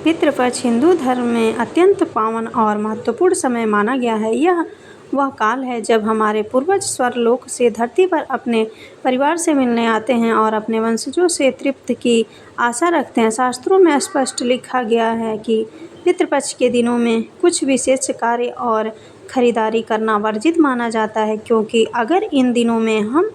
पितृपक्ष हिंदू धर्म में अत्यंत पावन और महत्वपूर्ण समय माना गया है। यह वह काल है जब हमारे पूर्वज स्वर्गलोक से धरती पर अपने परिवार से मिलने आते हैं और अपने वंशजों से तृप्ति की आशा रखते हैं। शास्त्रों में स्पष्ट लिखा गया है कि पितृपक्ष के दिनों में कुछ विशेष कार्य और खरीदारी करना वर्जित माना जाता है, क्योंकि अगर इन दिनों में हम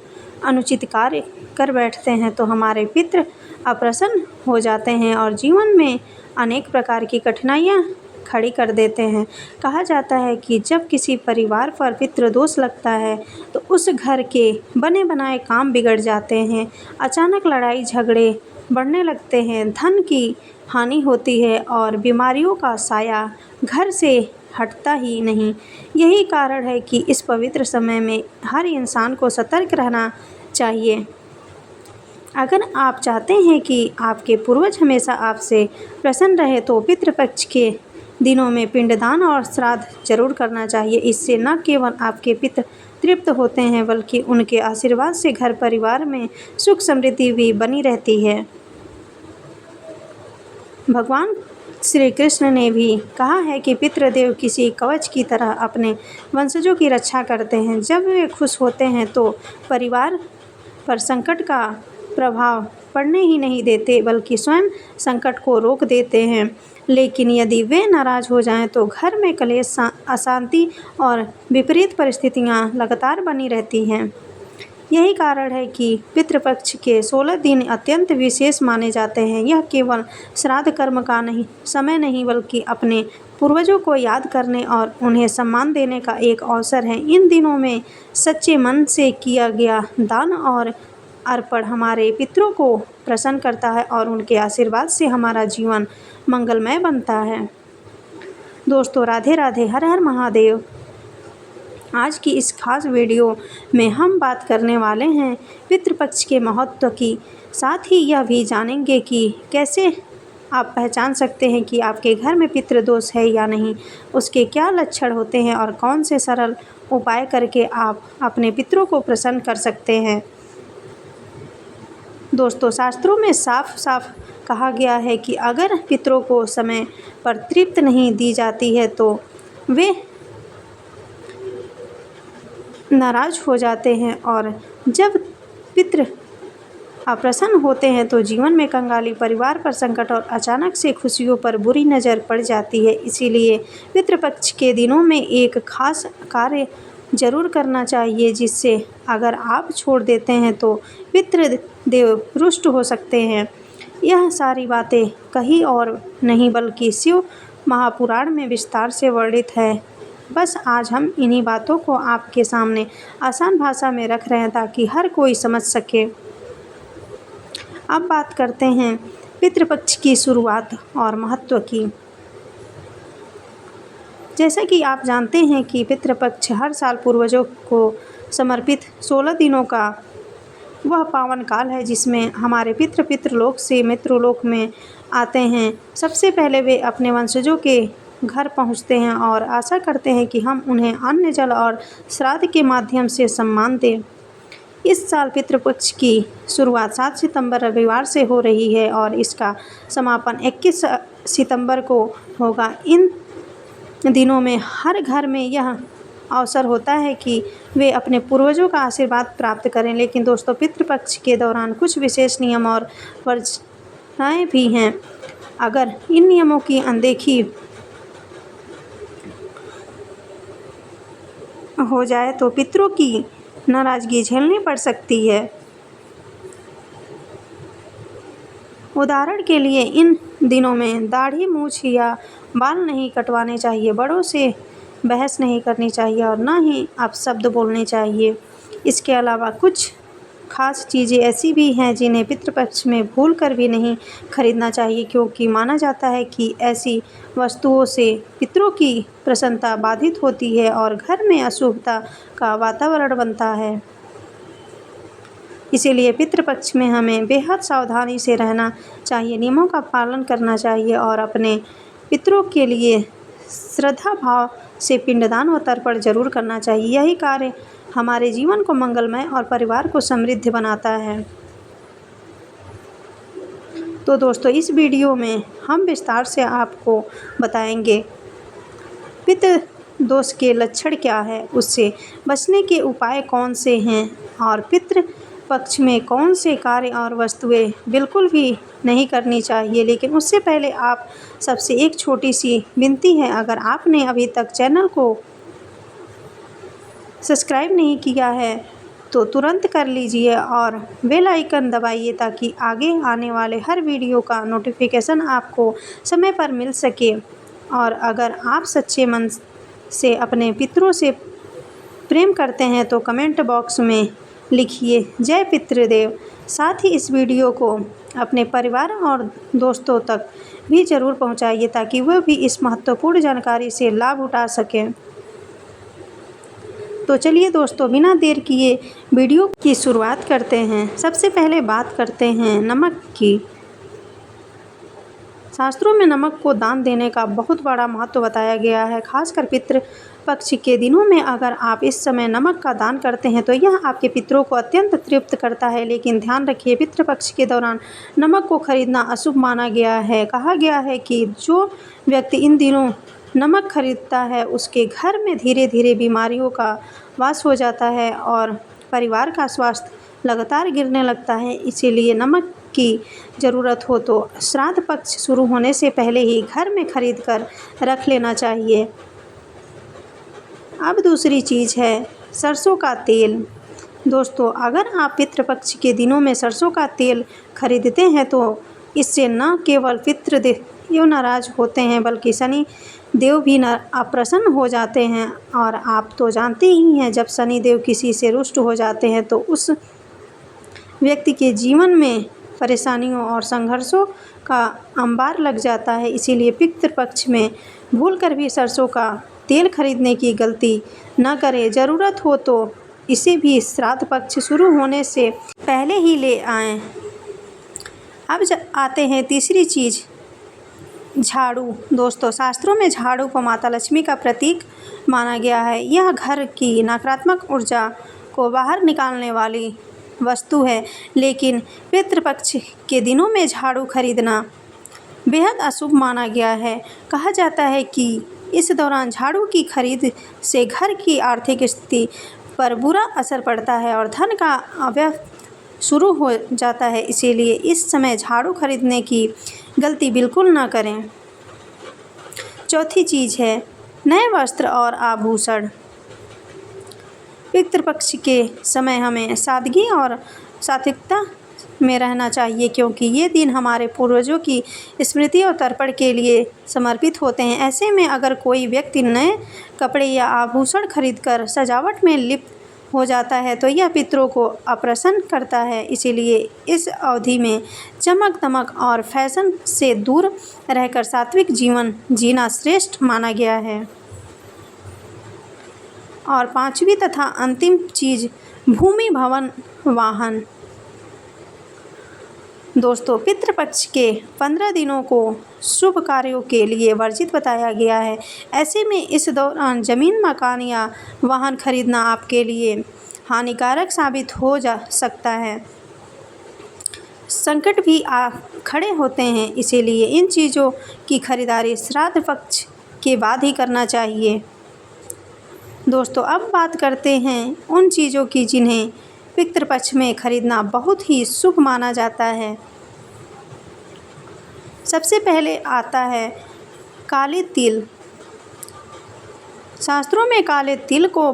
अनुचित कार्य कर बैठते हैं तो हमारे पितृ अप्रसन्न हो जाते हैं और जीवन में अनेक प्रकार की कठिनाइयाँ खड़ी कर देते हैं। कहा जाता है कि जब किसी परिवार पर पितृदोष लगता है तो उस घर के बने बनाए काम बिगड़ जाते हैं, अचानक लड़ाई झगड़े बढ़ने लगते हैं, धन की हानि होती है और बीमारियों का साया घर से हटता ही नहीं। यही कारण है कि इस पवित्र समय में हर इंसान को सतर्क रहना चाहिए। अगर आप चाहते हैं कि आपके पूर्वज हमेशा आपसे प्रसन्न रहे तो पितृपक्ष के दिनों में पिंडदान और श्राद्ध जरूर करना चाहिए। इससे न केवल आपके पितृ तृप्त होते हैं बल्कि उनके आशीर्वाद से घर परिवार में सुख समृद्धि भी बनी रहती है। भगवान श्री कृष्ण ने भी कहा है कि पितृदेव किसी कवच की तरह अपने वंशजों की रक्षा करते हैं। जब वे खुश होते हैं तो परिवार पर संकट का प्रभाव पड़ने ही नहीं देते बल्कि स्वयं संकट को रोक देते हैं, लेकिन यदि वे नाराज हो जाएं तो घर में कलेश, अशांति और विपरीत परिस्थितियां लगातार बनी रहती हैं। यही कारण है कि पितृपक्ष के 16 दिन अत्यंत विशेष माने जाते हैं। यह केवल श्राद्ध कर्म का समय नहीं बल्कि अपने पूर्वजों को याद करने और उन्हें सम्मान देने का एक अवसर है। इन दिनों में सच्चे मन से किया गया दान और अर्पण हमारे पितरों को प्रसन्न करता है और उनके आशीर्वाद से हमारा जीवन मंगलमय बनता है। दोस्तों, राधे राधे, हर हर महादेव। आज की इस खास वीडियो में हम बात करने वाले हैं पितृपक्ष के महत्व की, साथ ही यह भी जानेंगे कि कैसे आप पहचान सकते हैं कि आपके घर में पितृदोष है या नहीं, उसके क्या लक्षण होते हैं और कौन से सरल उपाय करके आप अपने पितरों को प्रसन्न कर सकते हैं। दोस्तों, शास्त्रों में साफ साफ कहा गया है कि अगर पितरों को समय पर तृप्ति नहीं दी जाती है तो वे नाराज हो जाते हैं और जब पितृ अप्रसन्न होते हैं तो जीवन में कंगाली, परिवार पर संकट और अचानक से खुशियों पर बुरी नज़र पड़ जाती है। इसीलिए पितृपक्ष के दिनों में एक खास कार्य जरूर करना चाहिए, जिससे अगर आप छोड़ देते हैं तो पितृदेव रुष्ट हो सकते हैं। यह सारी बातें कहीं और नहीं बल्कि शिव महापुराण में विस्तार से वर्णित है। बस आज हम इन्हीं बातों को आपके सामने आसान भाषा में रख रहे हैं ताकि हर कोई समझ सके। अब बात करते हैं पितृपक्ष की शुरुआत और महत्व की। जैसा कि आप जानते हैं कि पितृपक्ष हर साल पूर्वजों को समर्पित 16 दिनों का वह पावन काल है जिसमें हमारे पितृलोक से मृत्युलोक में आते हैं। सबसे पहले वे अपने वंशजों के घर पहुंचते हैं और आशा करते हैं कि हम उन्हें अन्न, जल और श्राद्ध के माध्यम से सम्मान दें। इस साल पितृपक्ष की शुरुआत 7 सितंबर रविवार से हो रही है और इसका समापन 21 सितंबर को होगा। इन दिनों में हर घर में यह अवसर होता है कि वे अपने पूर्वजों का आशीर्वाद प्राप्त करें। लेकिन दोस्तों, पितृपक्ष के दौरान कुछ विशेष नियम और वर्जनाएं भी हैं। अगर इन नियमों की अनदेखी हो जाए तो पितरों की नाराजगी झेलनी पड़ सकती है। उदाहरण के लिए, इन दिनों में दाढ़ी, मूछ या बाल नहीं कटवाने चाहिए, बड़ों से बहस नहीं करनी चाहिए और ना ही अपशब्द बोलने चाहिए। इसके अलावा कुछ खास चीज़ें ऐसी भी हैं जिन्हें पितृपक्ष में भूल कर भी नहीं खरीदना चाहिए, क्योंकि माना जाता है कि ऐसी वस्तुओं से पितरों की प्रसन्नता बाधित होती है और घर में अशुभता का वातावरण बनता है। इसीलिए पितृपक्ष में हमें बेहद सावधानी से रहना चाहिए, नियमों का पालन करना चाहिए और अपने पितरों के लिए श्रद्धा भाव से पिंडदान व तर्पण जरूर करना चाहिए। यही कार्य हमारे जीवन को मंगलमय और परिवार को समृद्ध बनाता है। तो दोस्तों इस वीडियो में हम विस्तार से आपको बताएंगे पितृ दोष के लक्षण क्या है, उससे बचने के उपाय कौन से हैं और पितृ पक्ष में कौन से कार्य और वस्तुएं बिल्कुल भी नहीं करनी चाहिए। लेकिन उससे पहले आप सबसे एक छोटी सी विनती है, अगर आपने अभी तक चैनल को सब्सक्राइब नहीं किया है तो तुरंत कर लीजिए और बेल आइकन दबाइए ताकि आगे आने वाले हर वीडियो का नोटिफिकेशन आपको समय पर मिल सके। और अगर आप सच्चे मन से अपने पितरों से प्रेम करते हैं तो कमेंट बॉक्स में लिखिए जय पितृदेव। साथ ही इस वीडियो को अपने परिवार और दोस्तों तक भी ज़रूर पहुंचाइए ताकि वह भी इस महत्वपूर्ण जानकारी से लाभ उठा सकें। तो चलिए दोस्तों, बिना देर किए वीडियो की शुरुआत करते हैं। सबसे पहले बात करते हैं नमक की। शास्त्रों में नमक को दान देने का बहुत बड़ा महत्व बताया गया है। खासकर पितृ पक्ष के दिनों में अगर आप इस समय नमक का दान करते हैं तो यह आपके पितरों को अत्यंत तृप्त करता है। लेकिन ध्यान रखिए, पितृ पक्ष के दौरान नमक को खरीदना अशुभ माना गया है। कहा गया है कि जो व्यक्ति इन दिनों नमक खरीदता है उसके घर में धीरे धीरे बीमारियों का वास हो जाता है और परिवार का स्वास्थ्य लगातार गिरने लगता है। इसीलिए नमक की ज़रूरत हो तो श्राद्ध पक्ष शुरू होने से पहले ही घर में खरीद कर रख लेना चाहिए। अब दूसरी चीज़ है सरसों का तेल। दोस्तों, अगर आप पितृपक्ष के दिनों में सरसों का तेल खरीदते हैं तो इससे न केवल पितृदेव नाराज होते हैं बल्कि शनि देव भी अप्रसन्न हो जाते हैं। और आप तो जानते ही हैं, जब शनि देव किसी से रुष्ट हो जाते हैं तो उस व्यक्ति के जीवन में परेशानियों और संघर्षों का अंबार लग जाता है। इसीलिए पितृपक्ष में भूलकर भी सरसों का तेल खरीदने की गलती न करें। ज़रूरत हो तो इसे भी श्राद्ध पक्ष शुरू होने से पहले ही ले आएं। अब आते हैं तीसरी चीज़, झाड़ू। दोस्तों, शास्त्रों में झाड़ू को माता लक्ष्मी का प्रतीक माना गया है। यह घर की नकारात्मक ऊर्जा को बाहर निकालने वाली वस्तु है। लेकिन पितृपक्ष के दिनों में झाड़ू खरीदना बेहद अशुभ माना गया है। कहा जाता है कि इस दौरान झाड़ू की खरीद से घर की आर्थिक स्थिति पर बुरा असर पड़ता है और धन का अव्यय शुरू हो जाता है। इसीलिए इस समय झाड़ू खरीदने की गलती बिल्कुल ना करें। चौथी चीज़ है नए वस्त्र और आभूषण। पितृपक्ष के समय हमें सादगी और सात्विकता में रहना चाहिए क्योंकि ये दिन हमारे पूर्वजों की स्मृति और तर्पण के लिए समर्पित होते हैं। ऐसे में अगर कोई व्यक्ति नए कपड़े या आभूषण खरीदकर सजावट में लिप्त हो जाता है तो यह पितरों को अप्रसन्न करता है। इसीलिए इस अवधि में चमक दमक और फैशन से दूर रहकर सात्विक जीवन जीना श्रेष्ठ माना गया है। और पांचवी तथा अंतिम चीज़, भूमि भवन वाहन। दोस्तों, पितृपक्ष के 15 दिनों को शुभ कार्यों के लिए वर्जित बताया गया है। ऐसे में इस दौरान ज़मीन, मकान या वाहन खरीदना आपके लिए हानिकारक साबित हो जा सकता है। संकट भी आ खड़े होते हैं। इसीलिए इन चीज़ों की खरीदारी श्राद्ध पक्ष के बाद ही करना चाहिए। दोस्तों, अब बात करते हैं उन चीज़ों की जिन्हें पितृपक्ष में खरीदना बहुत ही शुभ माना जाता है। सबसे पहले आता है काले तिल। शास्त्रों में काले तिल को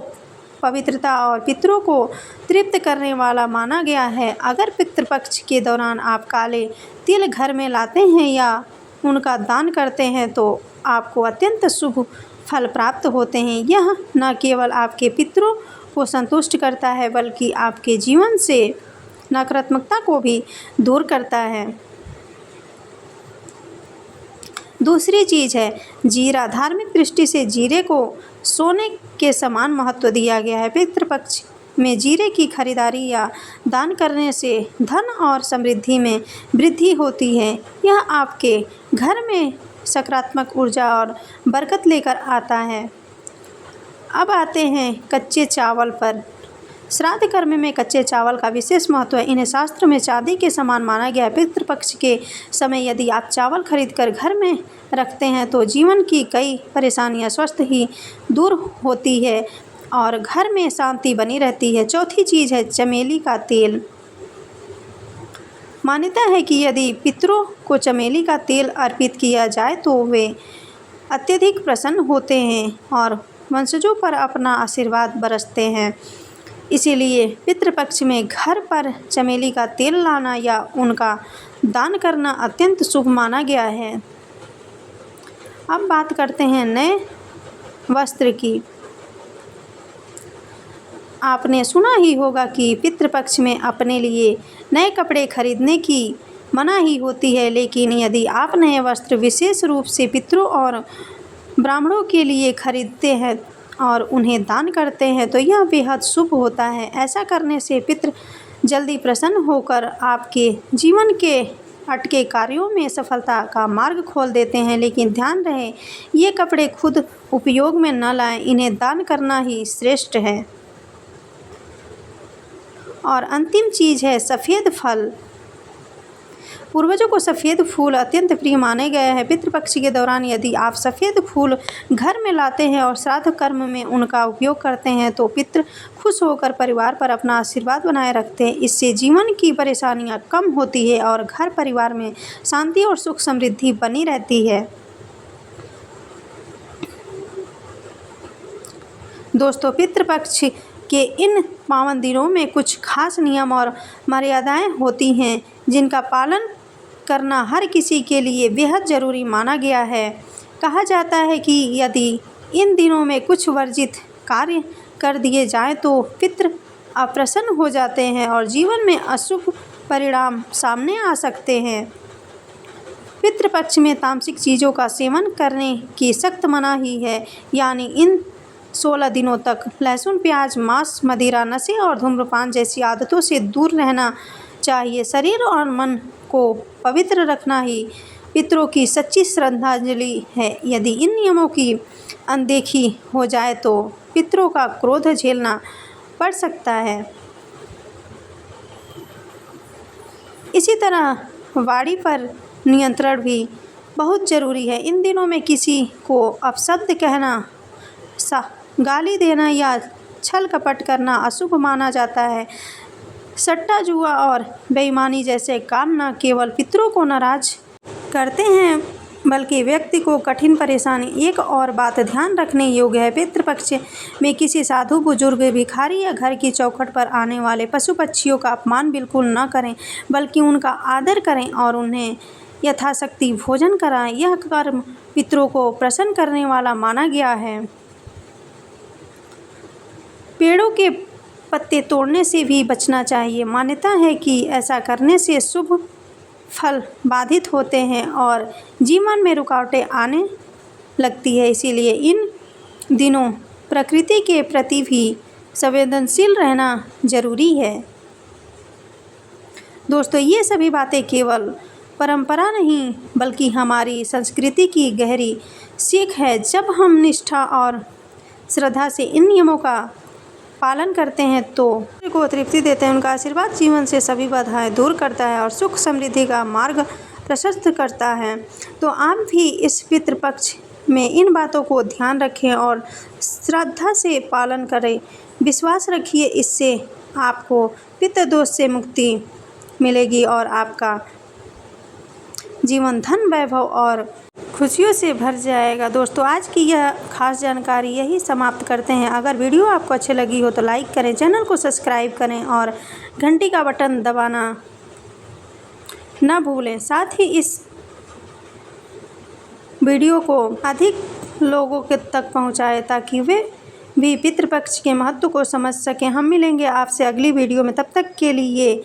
पवित्रता और पितरों को तृप्त करने वाला माना गया है। अगर पितृपक्ष के दौरान आप काले तिल घर में लाते हैं या उनका दान करते हैं तो आपको अत्यंत शुभ फल प्राप्त होते हैं। यह न केवल आपके पितरों को संतुष्ट करता है बल्कि आपके जीवन से नकारात्मकता को भी दूर करता है। दूसरी चीज़ है जीरा। धार्मिक दृष्टि से जीरे को सोने के समान महत्व दिया गया है। पितृपक्ष में जीरे की खरीदारी या दान करने से धन और समृद्धि में वृद्धि होती है। यह आपके घर में सकारात्मक ऊर्जा और बरकत लेकर आता है। अब आते हैं कच्चे चावल पर। श्राद्ध कर्म में कच्चे चावल का विशेष महत्व है। इन्हें शास्त्र में चांदी के समान माना गया है। पितृपक्ष के समय यदि आप चावल खरीदकर घर में रखते हैं तो जीवन की कई परेशानियां स्वस्थ ही दूर होती है और घर में शांति बनी रहती है। चौथी चीज़ है चमेली का तेल। मान्यता है कि यदि पितरों को चमेली का तेल अर्पित किया जाए तो वे अत्यधिक प्रसन्न होते हैं और वंशजों पर अपना आशीर्वाद बरसते हैं। इसीलिए पितृपक्ष में घर पर चमेली का तेल लाना या उनका दान करना अत्यंत शुभ माना गया है। अब बात करते हैं नए वस्त्र की। आपने सुना ही होगा कि पितृपक्ष में अपने लिए नए कपड़े खरीदने की मनाही होती है, लेकिन यदि आप नए वस्त्र विशेष रूप से पितरों और ब्राह्मणों के लिए खरीदते हैं और उन्हें दान करते हैं तो यह बेहद शुभ होता है। ऐसा करने से पितृ जल्दी प्रसन्न होकर आपके जीवन के अटके कार्यों में सफलता का मार्ग खोल देते हैं। लेकिन ध्यान रहे, ये कपड़े खुद उपयोग में न लाएं, इन्हें दान करना ही श्रेष्ठ है। और अंतिम चीज़ है सफ़ेद फल। पूर्वजों को सफ़ेद फूल अत्यंत प्रिय माने गए हैं। पितृपक्ष के दौरान यदि आप सफ़ेद फूल घर में लाते हैं और श्राद्ध कर्म में उनका उपयोग करते हैं तो पितृ खुश होकर परिवार पर अपना आशीर्वाद बनाए रखते हैं। इससे जीवन की परेशानियां कम होती है और घर परिवार में शांति और सुख समृद्धि बनी रहती है। दोस्तों, पितृपक्ष के इन पावन दिनों में कुछ खास नियम और मर्यादाएं होती हैं जिनका पालन करना हर किसी के लिए बेहद ज़रूरी माना गया है। कहा जाता है कि यदि इन दिनों में कुछ वर्जित कार्य कर दिए जाएं तो पितृ अप्रसन्न हो जाते हैं और जीवन में अशुभ परिणाम सामने आ सकते हैं। पितृपक्ष में तामसिक चीज़ों का सेवन करने की सख्त मनाही है, यानी इन 16 दिनों तक लहसुन, प्याज, मांस, मदिरा, नशे और धूम्रपान जैसी आदतों से दूर रहना चाहिए। शरीर और मन को पवित्र रखना ही पितरों की सच्ची श्रद्धांजलि है। यदि इन नियमों की अनदेखी हो जाए तो पितरों का क्रोध झेलना पड़ सकता है। इसी तरह वाणी पर नियंत्रण भी बहुत ज़रूरी है। इन दिनों में किसी को अपशब्द कहना, गाली देना या छल कपट करना अशुभ माना जाता है। सट्टा, जुआ और बेईमानी जैसे काम न केवल पितरों को नाराज करते हैं बल्कि व्यक्ति को कठिन परेशानी। एक और बात ध्यान रखने योग्य है, पितृपक्ष में किसी साधु, बुजुर्ग, भिखारी या घर की चौखट पर आने वाले पशु पक्षियों का अपमान बिल्कुल न करें, बल्कि उनका आदर करें और उन्हें यथाशक्ति भोजन कराएं। यह कर्म पितरों को प्रसन्न करने वाला माना गया है। पेड़ों के पत्ते तोड़ने से भी बचना चाहिए। मान्यता है कि ऐसा करने से शुभ फल बाधित होते हैं और जीवन में रुकावटें आने लगती है। इसीलिए इन दिनों प्रकृति के प्रति भी संवेदनशील रहना जरूरी है। दोस्तों, ये सभी बातें केवल परंपरा नहीं बल्कि हमारी संस्कृति की गहरी सीख है। जब हम निष्ठा और श्रद्धा से इन नियमों का पालन करते हैं तो को तृप्ति देते हैं। उनका आशीर्वाद जीवन से सभी बाधाएं दूर करता है और सुख समृद्धि का मार्ग प्रशस्त करता है। तो आप भी इस पितृपक्ष में इन बातों को ध्यान रखें और श्रद्धा से पालन करें। विश्वास रखिए, इससे आपको पितृदोष से मुक्ति मिलेगी और आपका जीवन धन, वैभव और खुशियों से भर जाएगा। दोस्तों, आज की यह खास जानकारी यही समाप्त करते हैं। अगर वीडियो आपको अच्छी लगी हो तो लाइक करें, चैनल को सब्सक्राइब करें और घंटी का बटन दबाना न भूलें। साथ ही इस वीडियो को अधिक लोगों के तक पहुंचाएं ताकि वे भी पितृपक्ष के महत्व को समझ सकें। हम मिलेंगे आपसे अगली वीडियो में, तब तक के लिए